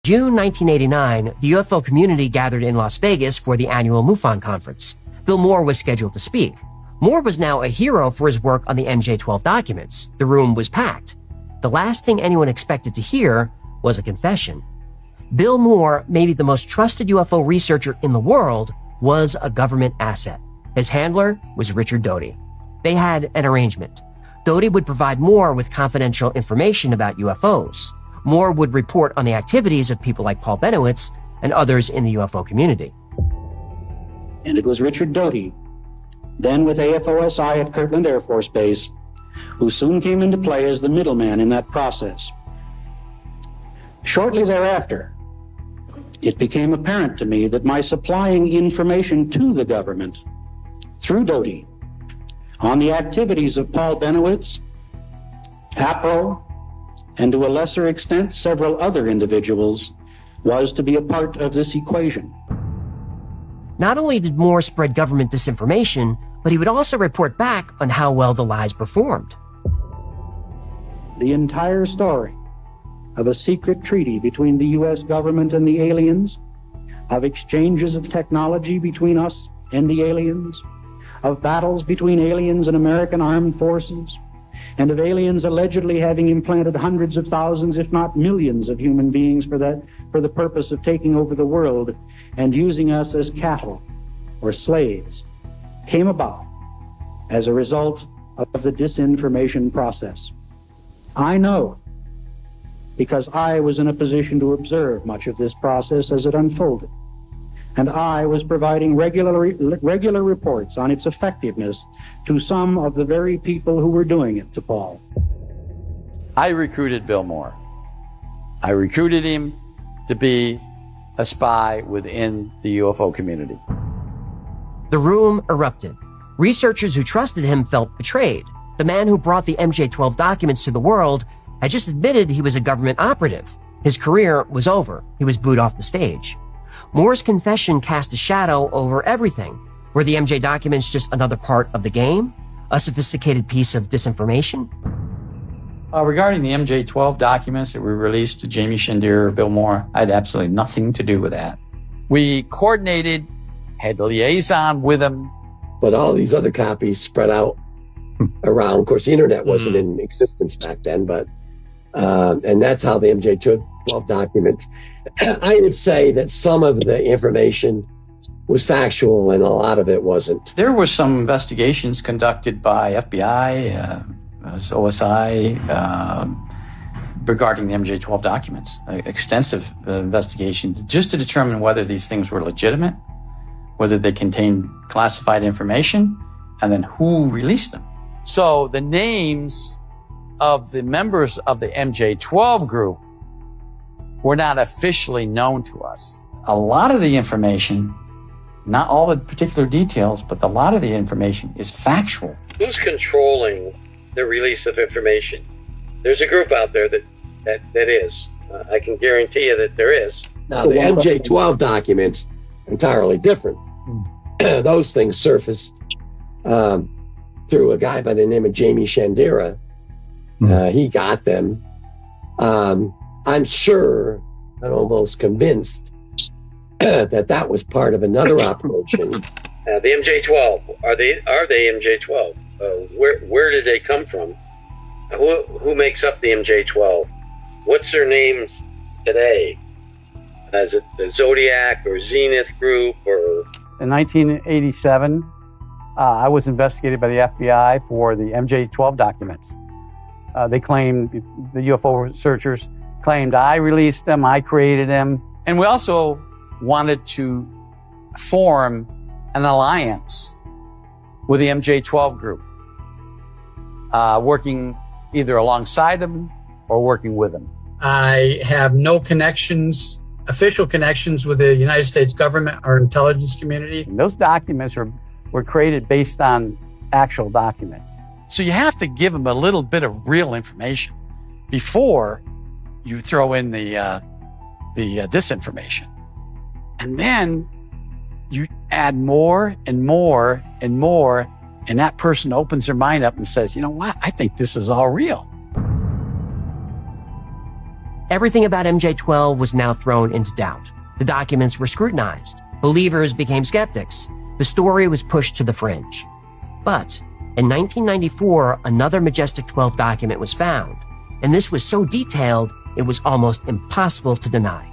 June 1989, the UFO community gathered in Las Vegas for the annual MUFON conference. Bill Moore was scheduled to speak. Moore was now a hero for his work on the MJ-12 documents. The room was packed. The last thing anyone expected to hear was a confession. Bill Moore, maybe the most trusted UFO researcher in the world, was a government asset. His handler was Richard Doty. They had an arrangement. Doty would provide Moore with confidential information about UFOs. Moore would report on the activities of people like Paul Bennewitz and others in the UFO community. And it was Richard Doty, then with AFOSI at Kirtland Air Force Base, who soon came into play as the middleman in that process. Shortly thereafter, it became apparent to me that my supplying information to the government through Doty on the activities of Paul Bennewitz, APRO, and to a lesser extent several other individuals, was to be a part of this equation. Not only did Moore spread government disinformation, but he would also report back on how well the lies performed. The entire story of a secret treaty between the U.S. government and the aliens, of exchanges of technology between us and the aliens, of battles between aliens and American armed forces, and of aliens allegedly having implanted hundreds of thousands, if not millions, of human beings for the purpose of taking over the world and using us as cattle or slaves, came about as a result of the disinformation process. I know, because I was in a position to observe much of this process as it unfolded, and I was providing regular reports on its effectiveness to some of the very people who were doing it to Paul. I recruited Bill Moore. I recruited him to be a spy within the UFO community. The room erupted. Researchers who trusted him felt betrayed. The man who brought the MJ-12 documents to the world had just admitted he was a government operative. His career was over. He was booed off the stage. Moore's confession cast a shadow over everything. Were the MJ documents just another part of the game? A sophisticated piece of disinformation? Regarding the MJ-12 documents that were released to Jamie Shendir or Bill Moore, I had absolutely nothing to do with that. We coordinated, had liaison with them. But all these other copies spread out around. Of course, the internet wasn't in existence back then, but and that's how the MJ-12 documents. I would say that some of the information was factual and a lot of it wasn't. There were some investigations conducted by FBI, OSI, regarding the MJ-12 documents, extensive investigations just to determine whether these things were legitimate, whether they contained classified information, and then who released them. So the names of the members of the MJ-12 group were not officially known to us. A lot of the information, not all the particular details, but a lot of the information is factual. Who's controlling the release of information? There's a group out there that is. I can guarantee you that there is. Now, the MJ-12 documents, entirely different. Those things surfaced through a guy by the name of Jamie Shendir. He got them. I'm sure, I'm almost convinced that was part of another operation. The MJ-12, are they MJ-12? Where did they come from? Who makes up the MJ-12? What's their names today? Is it the Zodiac or Zenith Group or? In 1987, I was investigated by the FBI for the MJ-12 documents. They claimed, the UFO researchers claimed I released them, I created them. And we also wanted to form an alliance with the MJ-12 group, working either alongside them or working with them. I have no connections, official connections with the United States government or intelligence community. And those documents were created based on actual documents. So you have to give them a little bit of real information before you throw in the disinformation. And then you add more and more and more, and that person opens their mind up and says, you know what, I think this is all real. Everything about MJ-12 was now thrown into doubt. The documents were scrutinized. Believers became skeptics. The story was pushed to the fringe. But in 1994, another Majestic 12 document was found, and this was so detailed it was almost impossible to deny.